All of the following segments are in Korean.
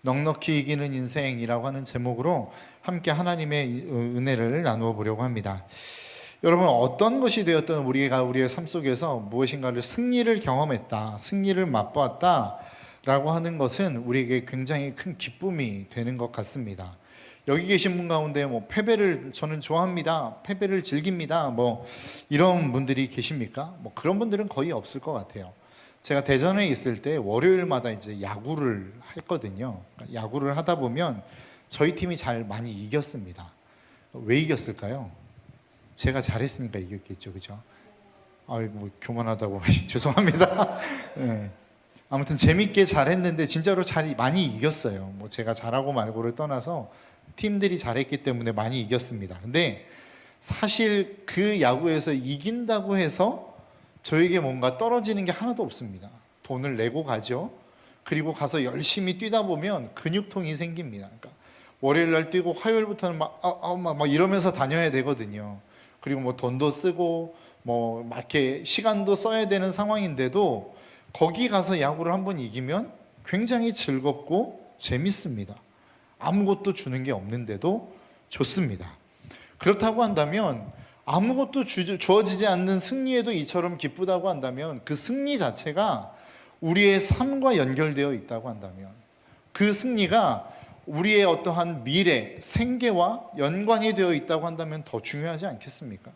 넉넉히 이기는 인생이라고 하는 제목으로 함께 하나님의 은혜를 나누어 보려고 합니다. 여러분, 어떤 것이 되었던 우리가 우리의 삶 속에서 무엇인가를 승리를 경험했다, 승리를 맛보았다 라고 하는 것은 우리에게 굉장히 큰 기쁨이 되는 것 같습니다. 여기 계신 분 가운데 패배를 저는 좋아합니다, 패배를 즐깁니다, 이런 분들이 계십니까? 그런 분들은 거의 없을 것 같아요. 제가 대전에 있을 때 월요일마다 이제 야구를 했거든요. 야구를 하다 보면 저희 팀이 잘 많이 이겼습니다. 왜 이겼을까요? 제가 잘했으니까 이겼겠죠, 그죠? 교만하다고 죄송합니다. 네. 아무튼 재밌게 잘했는데 진짜로 많이 이겼어요. 제가 잘하고 말고를 떠나서 팀들이 잘했기 때문에 많이 이겼습니다. 근데 사실 그 야구에서 이긴다고 해서 저에게 뭔가 떨어지는 게 하나도 없습니다. 돈을 내고 가죠. 그리고 가서 열심히 뛰다 보면 근육통이 생깁니다. 그러니까 월요일 날 뛰고 화요일부터는 막 이러면서 다녀야 되거든요. 그리고 돈도 쓰고 막 이렇게 시간도 써야 되는 상황인데도 거기 가서 야구를 한번 이기면 굉장히 즐겁고 재밌습니다. 아무것도 주는 게 없는데도 좋습니다. 그렇다고 한다면 아무것도 주어지지 않는 승리에도 이처럼 기쁘다고 한다면 그 승리 자체가 우리의 삶과 연결되어 있다고 한다면 그 승리가 우리의 어떠한 미래, 생계와 연관이 되어 있다고 한다면 더 중요하지 않겠습니까?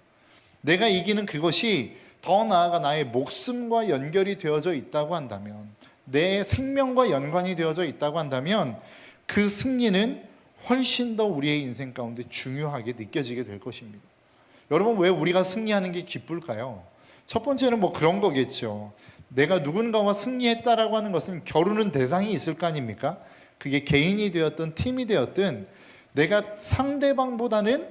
내가 이기는 그것이 더 나아가 나의 목숨과 연결이 되어져 있다고 한다면, 내 생명과 연관이 되어져 있다고 한다면 그 승리는 훨씬 더 우리의 인생 가운데 중요하게 느껴지게 될 것입니다. 여러분, 왜 우리가 승리하는 게 기쁠까요? 첫 번째는 그런 거겠죠. 내가 누군가와 승리했다라고 하는 것은 겨루는 대상이 있을 거 아닙니까? 그게 개인이 되었든 팀이 되었든 내가 상대방보다는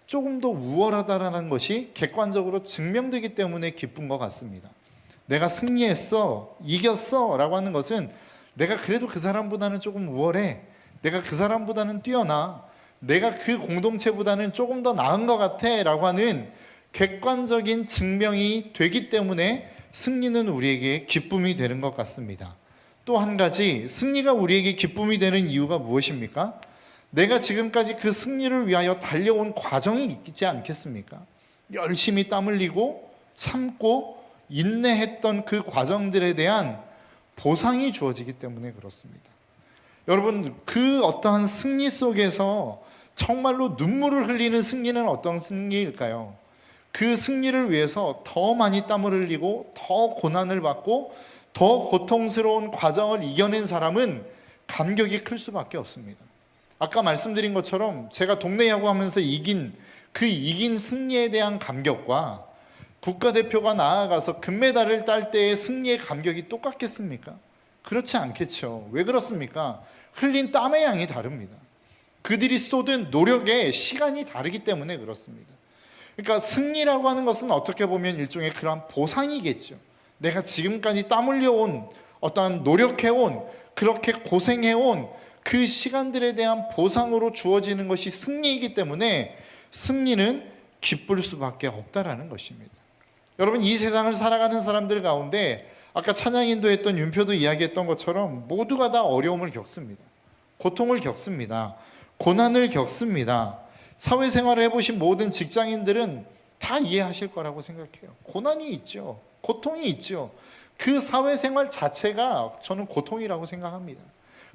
조금 더 우월하다라는 것이 객관적으로 증명되기 때문에 기쁜 것 같습니다. 내가 승리했어, 이겼어 라고 하는 것은 내가 그래도 그 사람보다는 조금 우월해, 내가 그 사람보다는 뛰어나, 내가 그 공동체보다는 조금 더 나은 것 같아 라고 하는 객관적인 증명이 되기 때문에 승리는 우리에게 기쁨이 되는 것 같습니다. 또 한 가지, 승리가 우리에게 기쁨이 되는 이유가 무엇입니까? 내가 지금까지 그 승리를 위하여 달려온 과정이 있지 않겠습니까? 열심히 땀 흘리고 참고 인내했던 그 과정들에 대한 보상이 주어지기 때문에 그렇습니다. 여러분, 그 어떠한 승리 속에서 정말로 눈물을 흘리는 승리는 어떤 승리일까요? 그 승리를 위해서 더 많이 땀을 흘리고 더 고난을 받고 더 고통스러운 과정을 이겨낸 사람은 감격이 클 수밖에 없습니다. 아까 말씀드린 것처럼 제가 동네 야구하면서 이긴 승리에 대한 감격과 국가대표가 나아가서 금메달을 딸 때의 승리의 감격이 똑같겠습니까? 그렇지 않겠죠. 왜 그렇습니까? 흘린 땀의 양이 다릅니다. 그들이 쏟은 노력의 시간이 다르기 때문에 그렇습니다. 그러니까 승리라고 하는 것은 어떻게 보면 일종의 그러한 보상이겠죠. 내가 지금까지 땀 흘려온, 어떠한 노력해온, 그렇게 고생해온 그 시간들에 대한 보상으로 주어지는 것이 승리이기 때문에 승리는 기쁠 수밖에 없다라는 것입니다. 여러분, 이 세상을 살아가는 사람들 가운데 아까 찬양인도 했던 윤표도 이야기했던 것처럼 모두가 다 어려움을 겪습니다. 고통을 겪습니다. 고난을 겪습니다. 사회생활을 해보신 모든 직장인들은 다 이해하실 거라고 생각해요. 고난이 있죠. 고통이 있죠. 그 사회생활 자체가 저는 고통이라고 생각합니다.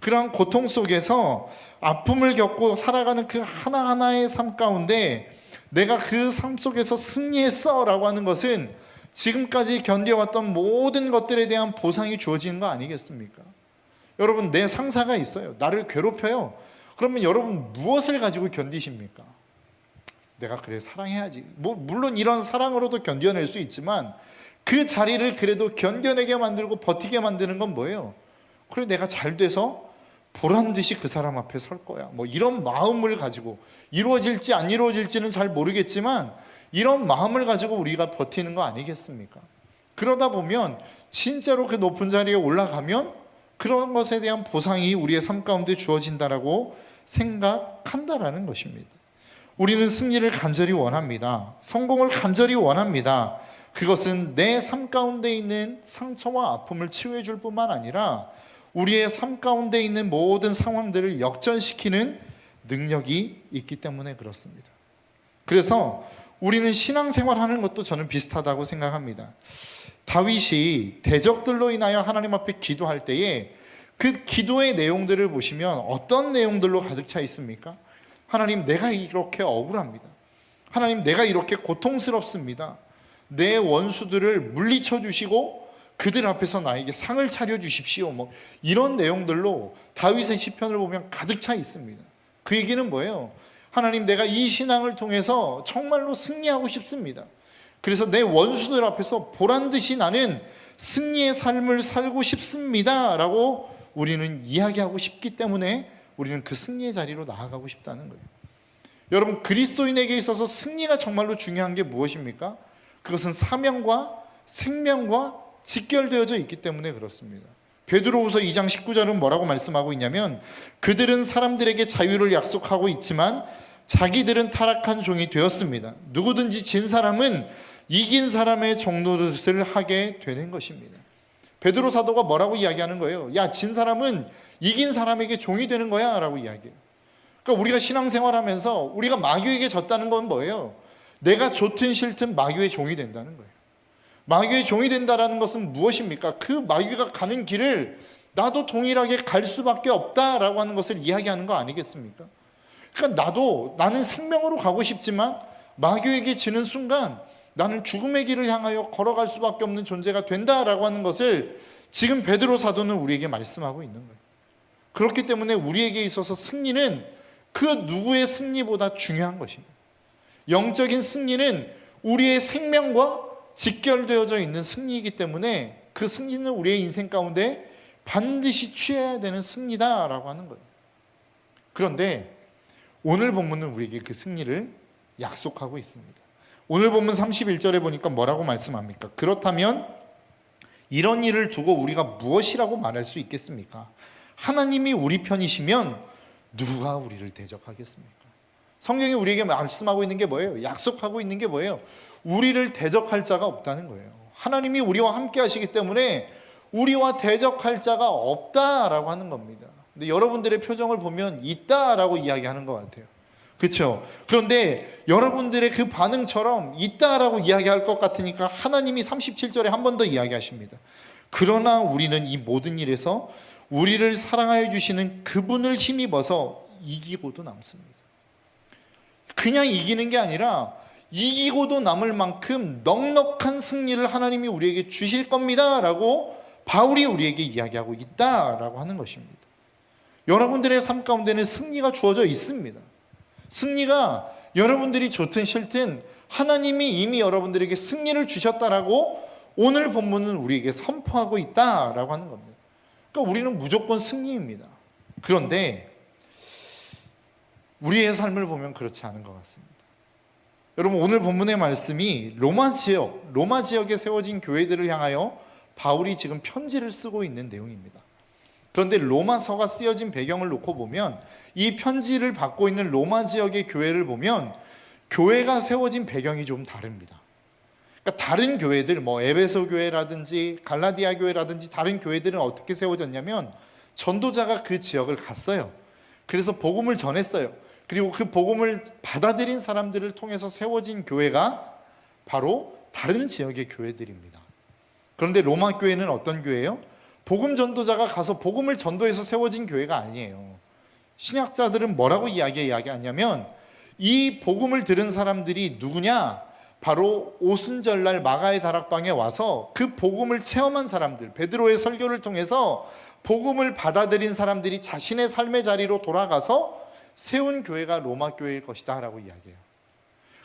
그러한 고통 속에서 아픔을 겪고 살아가는 그 하나하나의 삶 가운데 내가 그 삶 속에서 승리했어 라고 하는 것은 지금까지 견뎌왔던 모든 것들에 대한 보상이 주어지는 거 아니겠습니까? 여러분, 내 상사가 있어요. 나를 괴롭혀요. 그러면 여러분 무엇을 가지고 견디십니까? 내가 그래 사랑해야지. 물론 이런 사랑으로도 견뎌낼 수 있지만 그 자리를 그래도 견뎌내게 만들고 버티게 만드는 건 뭐예요? 그래, 내가 잘 돼서 보란듯이 그 사람 앞에 설 거야. 이런 마음을 가지고 이루어질지 안 이루어질지는 잘 모르겠지만 이런 마음을 가지고 우리가 버티는 거 아니겠습니까? 그러다 보면 진짜로 그 높은 자리에 올라가면 그런 것에 대한 보상이 우리의 삶 가운데 주어진다라고 생각한다라는 것입니다. 우리는 승리를 간절히 원합니다. 성공을 간절히 원합니다. 그것은 내 삶 가운데 있는 상처와 아픔을 치유해 줄 뿐만 아니라 우리의 삶 가운데 있는 모든 상황들을 역전시키는 능력이 있기 때문에 그렇습니다. 그래서 우리는 신앙생활하는 것도 저는 비슷하다고 생각합니다. 다윗이 대적들로 인하여 하나님 앞에 기도할 때에 그 기도의 내용들을 보시면 어떤 내용들로 가득 차 있습니까? 하나님, 내가 이렇게 억울합니다. 하나님, 내가 이렇게 고통스럽습니다. 내 원수들을 물리쳐 주시고 그들 앞에서 나에게 상을 차려 주십시오. 이런 내용들로 다윗의 시편을 보면 가득 차 있습니다. 그 얘기는 뭐예요? 하나님, 내가 이 신앙을 통해서 정말로 승리하고 싶습니다. 그래서 내 원수들 앞에서 보란듯이 나는 승리의 삶을 살고 싶습니다 라고 우리는 이야기하고 싶기 때문에 우리는 그 승리의 자리로 나아가고 싶다는 거예요. 여러분, 그리스도인에게 있어서 승리가 정말로 중요한 게 무엇입니까? 그것은 사명과 생명과 직결되어져 있기 때문에 그렇습니다. 베드로후서 2장 19절은 뭐라고 말씀하고 있냐면, 그들은 사람들에게 자유를 약속하고 있지만 자기들은 타락한 종이 되었습니다. 누구든지 진 사람은 이긴 사람의 종노릇을 하게 되는 것입니다. 베드로 사도가 뭐라고 이야기하는 거예요? 야, 진 사람은 이긴 사람에게 종이 되는 거야 라고 이야기해요. 그러니까 우리가 신앙생활하면서 우리가 마귀에게 졌다는 건 뭐예요? 내가 좋든 싫든 마귀의 종이 된다는 거예요. 마귀의 종이 된다는 것은 무엇입니까? 그 마귀가 가는 길을 나도 동일하게 갈 수밖에 없다라고 하는 것을 이야기하는 거 아니겠습니까? 그러니까 나는 생명으로 가고 싶지만 마귀에게 지는 순간 나는 죽음의 길을 향하여 걸어갈 수밖에 없는 존재가 된다라고 하는 것을 지금 베드로 사도는 우리에게 말씀하고 있는 거예요. 그렇기 때문에 우리에게 있어서 승리는 그 누구의 승리보다 중요한 것입니다. 영적인 승리는 우리의 생명과 직결되어져 있는 승리이기 때문에 그 승리는 우리의 인생 가운데 반드시 취해야 되는 승리다라고 하는 거예요. 그런데 오늘 본문은 우리에게 그 승리를 약속하고 있습니다. 오늘 본문 31절에 보니까 뭐라고 말씀합니까? 그렇다면 이런 일을 두고 우리가 무엇이라고 말할 수 있겠습니까? 하나님이 우리 편이시면 누가 우리를 대적하겠습니까? 성경이 우리에게 말씀하고 있는 게 뭐예요? 약속하고 있는 게 뭐예요? 우리를 대적할 자가 없다는 거예요. 하나님이 우리와 함께 하시기 때문에 우리와 대적할 자가 없다라고 하는 겁니다. 근데 여러분들의 표정을 보면 있다라고 이야기하는 것 같아요. 그렇죠? 그런데 여러분들의 그 반응처럼 있다라고 이야기할 것 같으니까 하나님이 37절에 한 번 더 이야기하십니다. 그러나 우리는 이 모든 일에서 우리를 사랑하여 주시는 그분을 힘입어서 이기고도 남습니다. 그냥 이기는 게 아니라 이기고도 남을 만큼 넉넉한 승리를 하나님이 우리에게 주실 겁니다 라고 바울이 우리에게 이야기하고 있다라고 하는 것입니다. 여러분들의 삶 가운데는 승리가 주어져 있습니다. 승리가 여러분들이 좋든 싫든 하나님이 이미 여러분들에게 승리를 주셨다라고 오늘 본문은 우리에게 선포하고 있다라고 하는 겁니다. 그러니까 우리는 무조건 승리입니다. 그런데 우리의 삶을 보면 그렇지 않은 것 같습니다. 여러분, 오늘 본문의 말씀이 로마 지역에 세워진 교회들을 향하여 바울이 지금 편지를 쓰고 있는 내용입니다. 그런데 로마서가 쓰여진 배경을 놓고 보면 이 편지를 받고 있는 로마 지역의 교회를 보면 교회가 세워진 배경이 좀 다릅니다. 그러니까 다른 교회들, 에베소 교회라든지 갈라디아 교회라든지 다른 교회들은 어떻게 세워졌냐면 전도자가 그 지역을 갔어요. 그래서 복음을 전했어요. 그리고 그 복음을 받아들인 사람들을 통해서 세워진 교회가 바로 다른 지역의 교회들입니다. 그런데 로마 교회는 어떤 교회예요? 복음 전도자가 가서 복음을 전도해서 세워진 교회가 아니에요. 신약자들은 뭐라고 이야기하냐면 이 복음을 들은 사람들이 누구냐? 바로 오순절날 마가의 다락방에 와서 그 복음을 체험한 사람들, 베드로의 설교를 통해서 복음을 받아들인 사람들이 자신의 삶의 자리로 돌아가서 세운 교회가 로마 교회일 것이다 라고 이야기해요.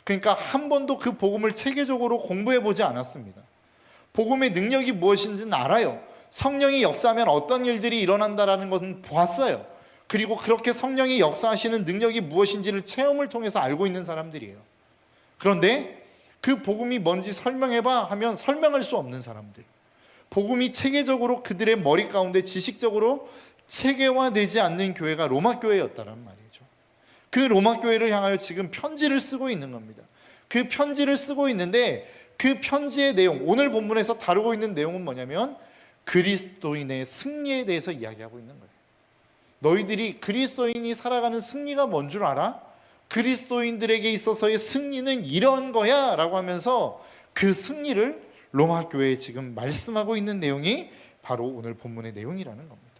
그러니까 한 번도 그 복음을 체계적으로 공부해 보지 않았습니다. 복음의 능력이 무엇인지는 알아요. 성령이 역사하면 어떤 일들이 일어난다라는 것은 보았어요. 그리고 그렇게 성령이 역사하시는 능력이 무엇인지를 체험을 통해서 알고 있는 사람들이에요. 그런데 그 복음이 뭔지 설명해봐 하면 설명할 수 없는 사람들, 복음이 체계적으로 그들의 머리 가운데 지식적으로 체계화되지 않는 교회가 로마 교회였다란 말이죠. 그 로마 교회를 향하여 지금 편지를 쓰고 있는 겁니다. 그 편지를 쓰고 있는데 그 편지의 내용, 오늘 본문에서 다루고 있는 내용은 뭐냐면 그리스도인의 승리에 대해서 이야기하고 있는 거예요. 너희들이 그리스도인이 살아가는 승리가 뭔 줄 알아? 그리스도인들에게 있어서의 승리는 이런 거야 라고 하면서 그 승리를 로마 교회에 지금 말씀하고 있는 내용이 바로 오늘 본문의 내용이라는 겁니다.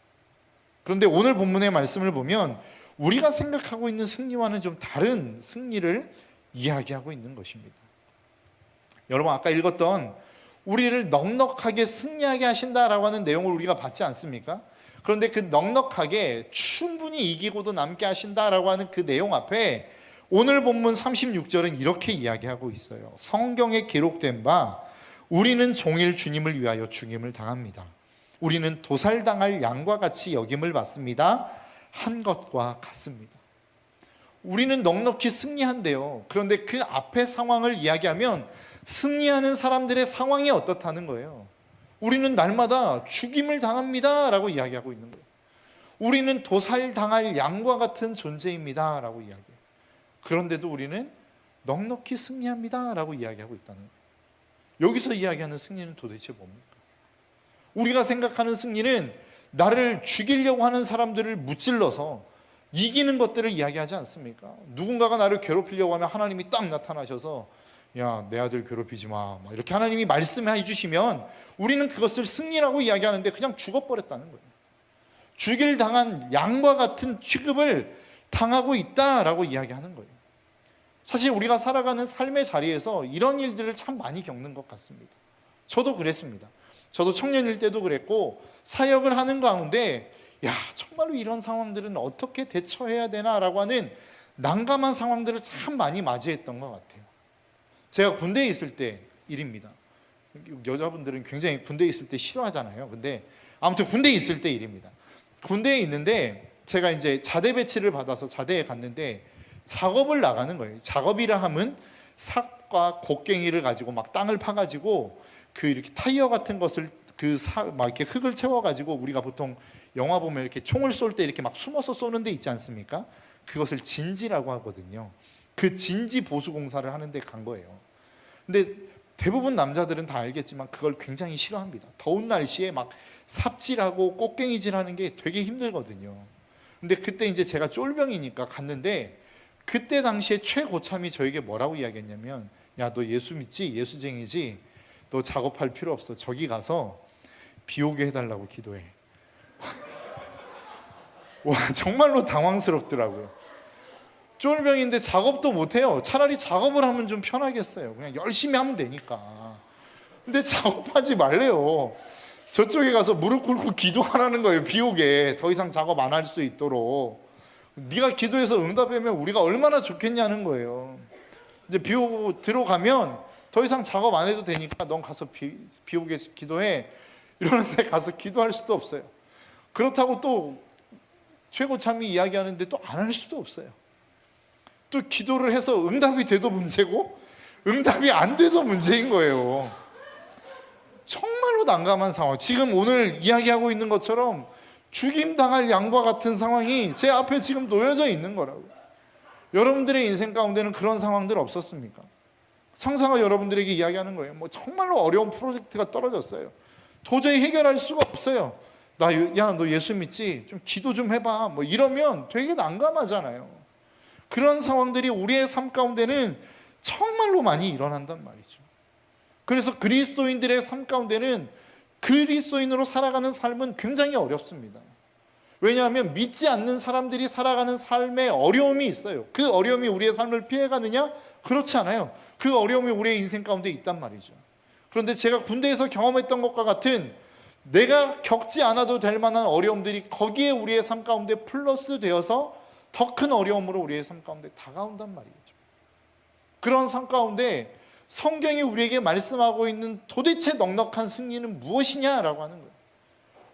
그런데 오늘 본문의 말씀을 보면 우리가 생각하고 있는 승리와는 좀 다른 승리를 이야기하고 있는 것입니다. 여러분, 아까 읽었던 우리를 넉넉하게 승리하게 하신다라고 하는 내용을 우리가 봤지 않습니까? 그런데 그 넉넉하게 충분히 이기고도 남게 하신다라고 하는 그 내용 앞에 오늘 본문 36절은 이렇게 이야기하고 있어요. 성경에 기록된 바 우리는 종일 주님을 위하여 죽임을 당합니다. 우리는 도살당할 양과 같이 여김을 받습니다. 한 것과 같습니다. 우리는 넉넉히 승리한대요. 그런데 그 앞에 상황을 이야기하면 승리하는 사람들의 상황이 어떻다는 거예요. 우리는 날마다 죽임을 당합니다 라고 이야기하고 있는 거예요. 우리는 도살당할 양과 같은 존재입니다 라고 이야기해요. 그런데도 우리는 넉넉히 승리합니다 라고 이야기하고 있다는 거예요. 여기서 이야기하는 승리는 도대체 뭡니까? 우리가 생각하는 승리는 나를 죽이려고 하는 사람들을 무찔러서 이기는 것들을 이야기하지 않습니까? 누군가가 나를 괴롭히려고 하면 하나님이 딱 나타나셔서 야, 내 아들 괴롭히지 마, 이렇게 하나님이 말씀해 주시면 우리는 그것을 승리라고 이야기하는데 그냥 죽어버렸다는 거예요. 죽일 당한 양과 같은 취급을 당하고 있다라고 이야기하는 거예요. 사실 우리가 살아가는 삶의 자리에서 이런 일들을 참 많이 겪는 것 같습니다. 저도 그랬습니다. 저도 청년일 때도 그랬고 사역을 하는 가운데 야, 정말로 이런 상황들은 어떻게 대처해야 되나라고 하는 난감한 상황들을 참 많이 맞이했던 것 같아요. 제가 군대에 있을 때 일입니다. 여자분들은 굉장히 군대에 있을 때 싫어하잖아요. 근데 아무튼 군대에 있을 때 일입니다. 군대에 있는데 제가 이제 자대 배치를 받아서 자대에 갔는데 작업을 나가는 거예요. 작업이라 하면 삭과 곡괭이를 가지고 막 땅을 파가지고 그 이렇게 타이어 같은 것을 막 이렇게 흙을 채워가지고 우리가 보통 영화 보면 이렇게 총을 쏠 때 이렇게 막 숨어서 쏘는 데 있지 않습니까? 그것을 진지라고 하거든요. 그 진지 보수 공사를 하는 데 간 거예요. 근데 대부분 남자들은 다 알겠지만 그걸 굉장히 싫어합니다. 더운 날씨에 막 삽질하고 꽃갱이질하는 게 되게 힘들거든요. 근데 그때 이제 제가 쫄병이니까 갔는데 그때 당시에 최고참이 저에게 뭐라고 이야기했냐면 야, 너 예수 믿지? 예수쟁이지? 너 작업할 필요 없어. 저기 가서 비 오게 해달라고 기도해. 와, 정말로 당황스럽더라고요. 쫄병인데 작업도 못해요. 차라리 작업을 하면 좀 편하겠어요. 그냥 열심히 하면 되니까. 근데 작업하지 말래요. 저쪽에 가서 무릎 꿇고 기도하라는 거예요. 비 오게 더 이상 작업 안 할 수 있도록. 네가 기도해서 응답하면 우리가 얼마나 좋겠냐는 거예요. 이제 비 오고 들어가면 더 이상 작업 안 해도 되니까 넌 가서 비 오게 기도해. 이러는데 가서 기도할 수도 없어요. 그렇다고 또 최고참이 이야기하는데 또 안 할 수도 없어요. 또 기도를 해서 응답이 돼도 문제고 응답이 안 돼도 문제인 거예요. 정말로 난감한 상황. 지금 오늘 이야기하고 있는 것처럼 죽임당할 양과 같은 상황이 제 앞에 지금 놓여져 있는 거라고요. 여러분들의 인생 가운데는 그런 상황들 없었습니까? 상사가 여러분들에게 이야기하는 거예요. 뭐 정말로 어려운 프로젝트가 떨어졌어요. 도저히 해결할 수가 없어요. 야, 너 예수 믿지? 좀 기도 좀 해봐. 뭐 이러면 되게 난감하잖아요. 그런 상황들이 우리의 삶 가운데는 정말로 많이 일어난단 말이죠. 그래서 그리스도인들의 삶 가운데는 그리스도인으로 살아가는 삶은 굉장히 어렵습니다. 왜냐하면 믿지 않는 사람들이 살아가는 삶에 어려움이 있어요. 그 어려움이 우리의 삶을 피해가느냐? 그렇지 않아요. 그 어려움이 우리의 인생 가운데 있단 말이죠. 그런데 제가 군대에서 경험했던 것과 같은 내가 겪지 않아도 될 만한 어려움들이 거기에 우리의 삶 가운데 플러스 되어서 더 큰 어려움으로 우리의 삶 가운데 다가온단 말이죠. 그런 삶 가운데 성경이 우리에게 말씀하고 있는 도대체 넉넉한 승리는 무엇이냐라고 하는 거예요.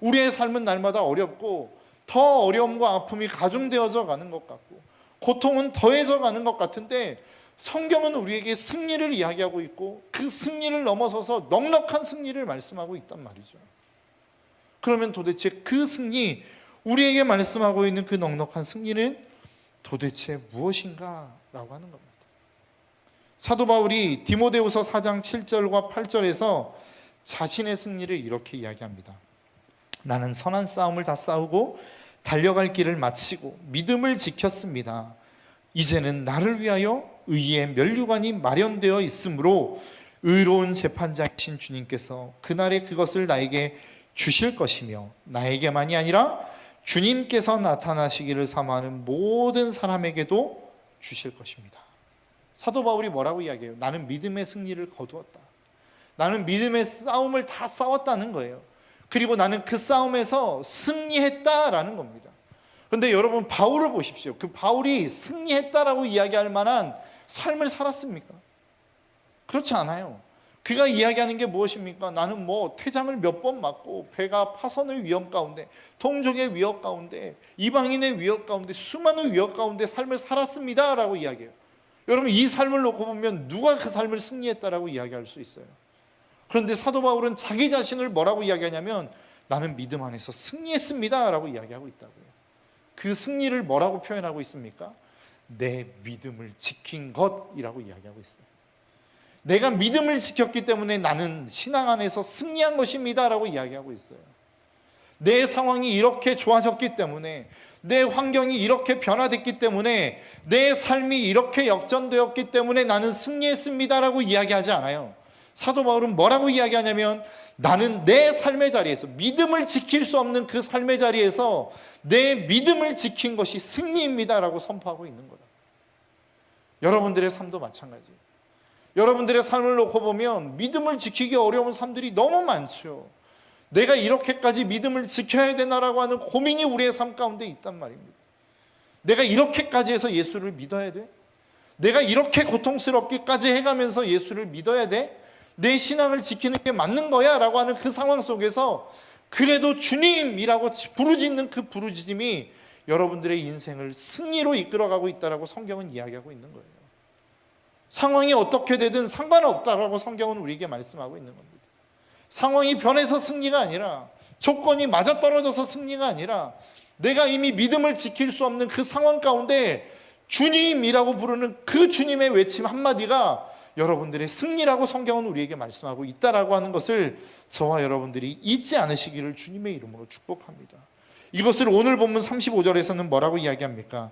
우리의 삶은 날마다 어렵고 더 어려움과 아픔이 가중되어져 가는 것 같고 고통은 더해져 가는 것 같은데 성경은 우리에게 승리를 이야기하고 있고 그 승리를 넘어서서 넉넉한 승리를 말씀하고 있단 말이죠. 그러면 도대체 그 승리, 우리에게 말씀하고 있는 그 넉넉한 승리는 도대체 무엇인가? 라고 하는 겁니다. 사도 바울이 디모데후서 4장 7절과 8절에서 자신의 승리를 이렇게 이야기합니다. 나는 선한 싸움을 다 싸우고 달려갈 길을 마치고 믿음을 지켰습니다. 이제는 나를 위하여 의의 면류관이 마련되어 있으므로 의로운 재판장이신 주님께서 그날에 그것을 나에게 주실 것이며 나에게만이 아니라 주님께서 나타나시기를 사모하는 모든 사람에게도 주실 것입니다. 사도 바울이 뭐라고 이야기해요? 나는 믿음의 승리를 거두었다. 나는 믿음의 싸움을 다 싸웠다는 거예요. 그리고 나는 그 싸움에서 승리했다라는 겁니다. 그런데 여러분, 바울을 보십시오. 그 바울이 승리했다라고 이야기할 만한 삶을 살았습니까? 그렇지 않아요. 그가 이야기하는 게 무엇입니까? 나는 퇴장을 몇 번 맞고 배가 파선의 위험 가운데, 동족의 위협 가운데, 이방인의 위협 가운데, 수많은 위협 가운데 삶을 살았습니다 라고 이야기해요. 여러분, 이 삶을 놓고 보면 누가 그 삶을 승리했다라고 이야기할 수 있어요? 그런데 사도 바울은 자기 자신을 뭐라고 이야기하냐면 나는 믿음 안에서 승리했습니다 라고 이야기하고 있다고요. 그 승리를 뭐라고 표현하고 있습니까? 내 믿음을 지킨 것이라고 이야기하고 있어요. 내가 믿음을 지켰기 때문에 나는 신앙 안에서 승리한 것입니다 라고 이야기하고 있어요. 내 상황이 이렇게 좋아졌기 때문에, 내 환경이 이렇게 변화됐기 때문에, 내 삶이 이렇게 역전되었기 때문에 나는 승리했습니다 라고 이야기하지 않아요. 사도 바울은 뭐라고 이야기하냐면 나는 내 삶의 자리에서, 믿음을 지킬 수 없는 그 삶의 자리에서 내 믿음을 지킨 것이 승리입니다 라고 선포하고 있는 거다. 여러분들의 삶도 마찬가지예요. 여러분들의 삶을 놓고 보면 믿음을 지키기 어려운 삶들이 너무 많죠. 내가 이렇게까지 믿음을 지켜야 되나라고 하는 고민이 우리의 삶 가운데 있단 말입니다. 내가 이렇게까지 해서 예수를 믿어야 돼? 내가 이렇게 고통스럽게까지 해가면서 예수를 믿어야 돼? 내 신앙을 지키는 게 맞는 거야? 라고 하는 그 상황 속에서 그래도 주님이라고 부르짖는 그 부르짖음이 여러분들의 인생을 승리로 이끌어가고 있다라고 성경은 이야기하고 있는 거예요. 상황이 어떻게 되든 상관없다라고 성경은 우리에게 말씀하고 있는 겁니다. 상황이 변해서 승리가 아니라, 조건이 맞아떨어져서 승리가 아니라, 내가 이미 믿음을 지킬 수 없는 그 상황 가운데 주님이라고 부르는 그 주님의 외침 한마디가 여러분들의 승리라고 성경은 우리에게 말씀하고 있다라고 하는 것을 저와 여러분들이 잊지 않으시기를 주님의 이름으로 축복합니다. 이것을 오늘 본문 35절에서는 뭐라고 이야기합니까?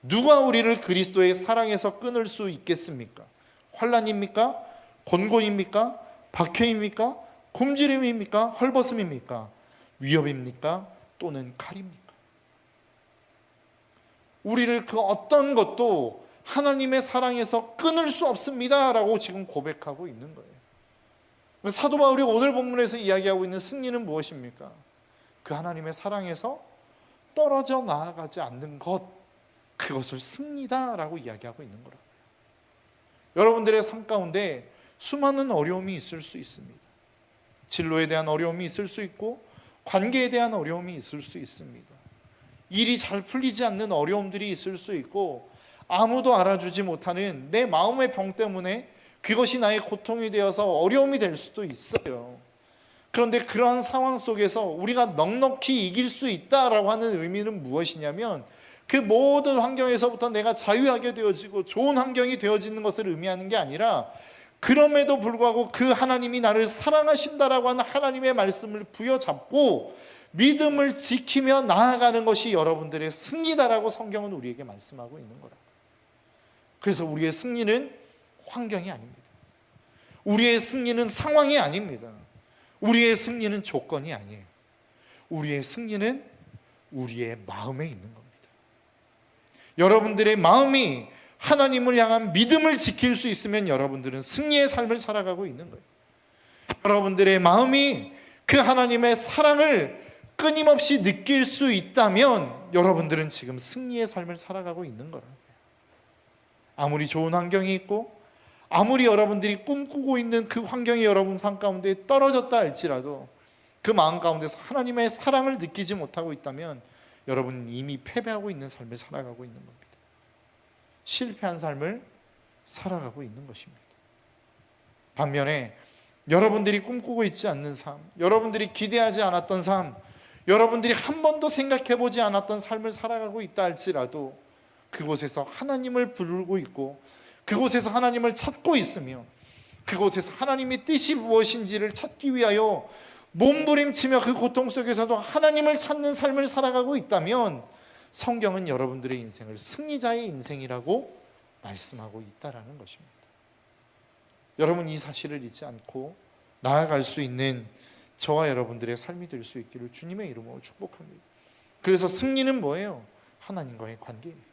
누가 우리를 그리스도의 사랑에서 끊을 수 있겠습니까? 환난입니까? 곤고입니까? 박해입니까? 굶주림입니까? 헐벗음입니까? 위협입니까? 또는 칼입니까? 우리를 그 어떤 것도 하나님의 사랑에서 끊을 수 없습니다 라고 지금 고백하고 있는 거예요. 사도 바울이 오늘 본문에서 이야기하고 있는 승리는 무엇입니까? 그 하나님의 사랑에서 떨어져 나아가지 않는 것, 그것을 승리다라고 이야기하고 있는 거라고요. 여러분들의 삶 가운데 수많은 어려움이 있을 수 있습니다. 진로에 대한 어려움이 있을 수 있고, 관계에 대한 어려움이 있을 수 있습니다. 일이 잘 풀리지 않는 어려움들이 있을 수 있고, 아무도 알아주지 못하는 내 마음의 병 때문에 그것이 나의 고통이 되어서 어려움이 될 수도 있어요. 그런데 그러한 상황 속에서 우리가 넉넉히 이길 수 있다라고 하는 의미는 무엇이냐면, 그 모든 환경에서부터 내가 자유하게 되어지고 좋은 환경이 되어지는 것을 의미하는 게 아니라, 그럼에도 불구하고 그 하나님이 나를 사랑하신다라고 하는 하나님의 말씀을 부여잡고 믿음을 지키며 나아가는 것이 여러분들의 승리다라고 성경은 우리에게 말씀하고 있는 거라. 그래서 우리의 승리는 환경이 아닙니다. 우리의 승리는 상황이 아닙니다. 우리의 승리는 조건이 아니에요. 우리의 승리는 우리의 마음에 있는 겁니다. 여러분들의 마음이 하나님을 향한 믿음을 지킬 수 있으면 여러분들은 승리의 삶을 살아가고 있는 거예요. 여러분들의 마음이 그 하나님의 사랑을 끊임없이 느낄 수 있다면 여러분들은 지금 승리의 삶을 살아가고 있는 거라고요. 아무리 좋은 환경이 있고, 아무리 여러분들이 꿈꾸고 있는 그 환경이 여러분 삶 가운데 떨어졌다 할지라도 그 마음 가운데서 하나님의 사랑을 느끼지 못하고 있다면 여러분은 이미 패배하고 있는 삶을 살아가고 있는 겁니다. 실패한 삶을 살아가고 있는 것입니다. 반면에 여러분들이 꿈꾸고 있지 않는 삶, 여러분들이 기대하지 않았던 삶, 여러분들이 한 번도 생각해보지 않았던 삶을 살아가고 있다 할지라도 그곳에서 하나님을 부르고 있고, 그곳에서 하나님을 찾고 있으며, 그곳에서 하나님의 뜻이 무엇인지를 찾기 위하여 몸부림치며 그 고통 속에서도 하나님을 찾는 삶을 살아가고 있다면 성경은 여러분들의 인생을 승리자의 인생이라고 말씀하고 있다라는 것입니다. 여러분, 이 사실을 잊지 않고 나아갈 수 있는 저와 여러분들의 삶이 될 수 있기를 주님의 이름으로 축복합니다. 그래서 승리는 뭐예요? 하나님과의 관계입니다.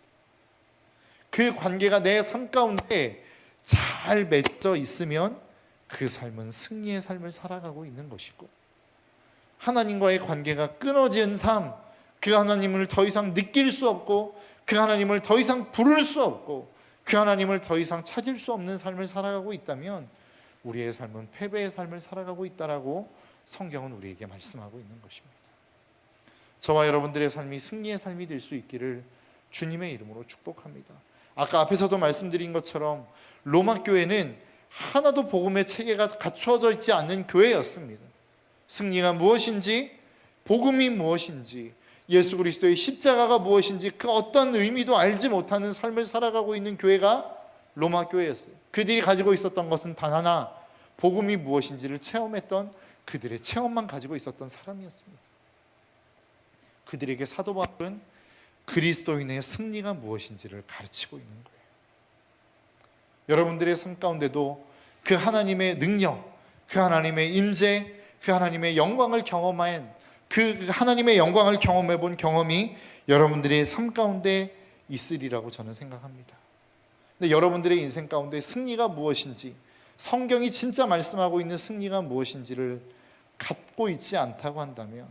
그 관계가 내 삶 가운데 잘 맺어 있으면 그 삶은 승리의 삶을 살아가고 있는 것이고, 하나님과의 관계가 끊어진 삶, 그 하나님을 더 이상 느낄 수 없고 그 하나님을 더 이상 부를 수 없고 그 하나님을 더 이상 찾을 수 없는 삶을 살아가고 있다면 우리의 삶은 패배의 삶을 살아가고 있다라고 성경은 우리에게 말씀하고 있는 것입니다. 저와 여러분들의 삶이 승리의 삶이 될 수 있기를 주님의 이름으로 축복합니다. 아까 앞에서도 말씀드린 것처럼 로마 교회는 하나도 복음의 체계가 갖추어져 있지 않는 교회였습니다. 승리가 무엇인지, 복음이 무엇인지, 예수 그리스도의 십자가가 무엇인지 그 어떤 의미도 알지 못하는 삶을 살아가고 있는 교회가 로마 교회였어요. 그들이 가지고 있었던 것은 단 하나, 복음이 무엇인지를 체험했던 그들의 체험만 가지고 있었던 사람이었습니다. 그들에게 사도 바울은 그리스도인의 승리가 무엇인지를 가르치고 있는 거예요. 여러분들의 삶 가운데도 그 하나님의 능력, 그 하나님의 임재, 그 하나님의 영광을 경험한, 그 하나님의 영광을 경험해 본 경험이 여러분들의 삶 가운데 있으리라고 저는 생각합니다. 근데 여러분들의 인생 가운데 승리가 무엇인지, 성경이 진짜 말씀하고 있는 승리가 무엇인지를 갖고 있지 않다고 한다면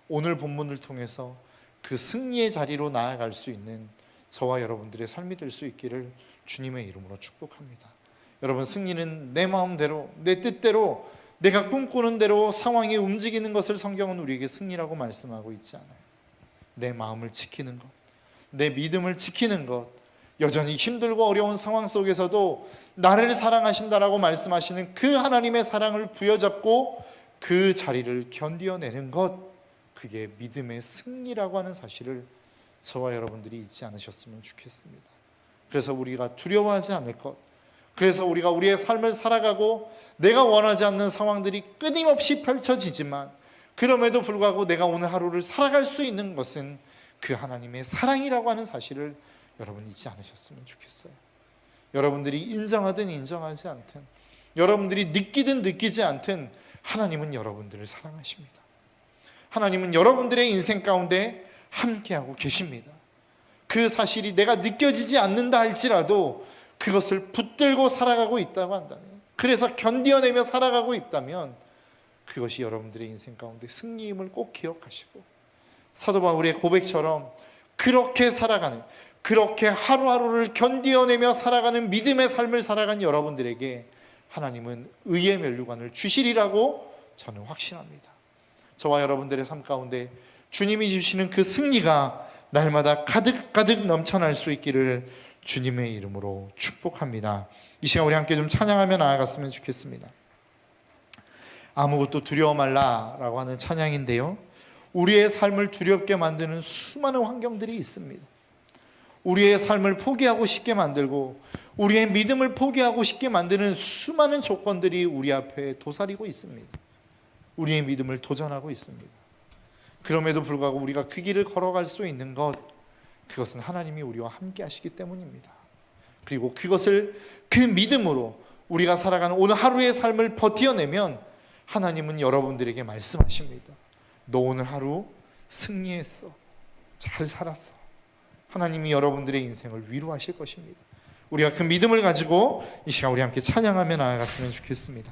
오늘 본문을 통해서 그 승리의 자리로 나아갈 수 있는 저와 여러분들의 삶이 될 수 있기를 주님의 이름으로 축복합니다. 여러분, 승리는 내 마음대로, 내 뜻대로, 내가 꿈꾸는 대로 상황이 움직이는 것을 성경은 우리에게 승리라고 말씀하고 있지 않아요. 내 마음을 지키는 것, 내 믿음을 지키는 것, 여전히 힘들고 어려운 상황 속에서도 나를 사랑하신다라고 말씀하시는 그 하나님의 사랑을 부여잡고 그 자리를 견디어내는 것, 그게 믿음의 승리라고 하는 사실을 저와 여러분들이 잊지 않으셨으면 좋겠습니다. 그래서 우리가 두려워하지 않을 것, 그래서 우리가 우리의 삶을 살아가고 내가 원하지 않는 상황들이 끊임없이 펼쳐지지만 그럼에도 불구하고 내가 오늘 하루를 살아갈 수 있는 것은 그 하나님의 사랑이라고 하는 사실을 여러분 잊지 않으셨으면 좋겠어요. 여러분들이 인정하든 인정하지 않든, 여러분들이 느끼든 느끼지 않든 하나님은 여러분들을 사랑하십니다. 하나님은 여러분들의 인생 가운데 함께하고 계십니다. 그 사실이 내가 느껴지지 않는다 할지라도 그것을 붙들고 살아가고 있다고 한다면, 그래서 견디어내며 살아가고 있다면 그것이 여러분들의 인생 가운데 승리임을 꼭 기억하시고, 사도 바울의 고백처럼 그렇게 살아가는, 그렇게 하루하루를 견디어내며 살아가는 믿음의 삶을 살아가는 여러분들에게 하나님은 의의 면류관을 주시리라고 저는 확신합니다. 저와 여러분들의 삶 가운데 주님이 주시는 그 승리가 날마다 가득가득 넘쳐날 수 있기를 주님의 이름으로 축복합니다. 이 시간 우리 함께 좀 찬양하며 나아갔으면 좋겠습니다. 아무것도 두려워 말라라고 하는 찬양인데요, 우리의 삶을 두렵게 만드는 수많은 환경들이 있습니다. 우리의 삶을 포기하고 싶게 만들고 우리의 믿음을 포기하고 싶게 만드는 수많은 조건들이 우리 앞에 도사리고 있습니다. 우리의 믿음을 도전하고 있습니다. 그럼에도 불구하고 우리가 그 길을 걸어갈 수 있는 것, 그것은 하나님이 우리와 함께 하시기 때문입니다. 그리고 그것을 그 믿음으로 우리가 살아가는 오늘 하루의 삶을 버텨내면 하나님은 여러분들에게 말씀하십니다. 너 오늘 하루 승리했어, 잘 살았어. 하나님이 여러분들의 인생을 위로하실 것입니다. 우리가 그 믿음을 가지고 이 시간 우리 함께 찬양하며 나아갔으면 좋겠습니다.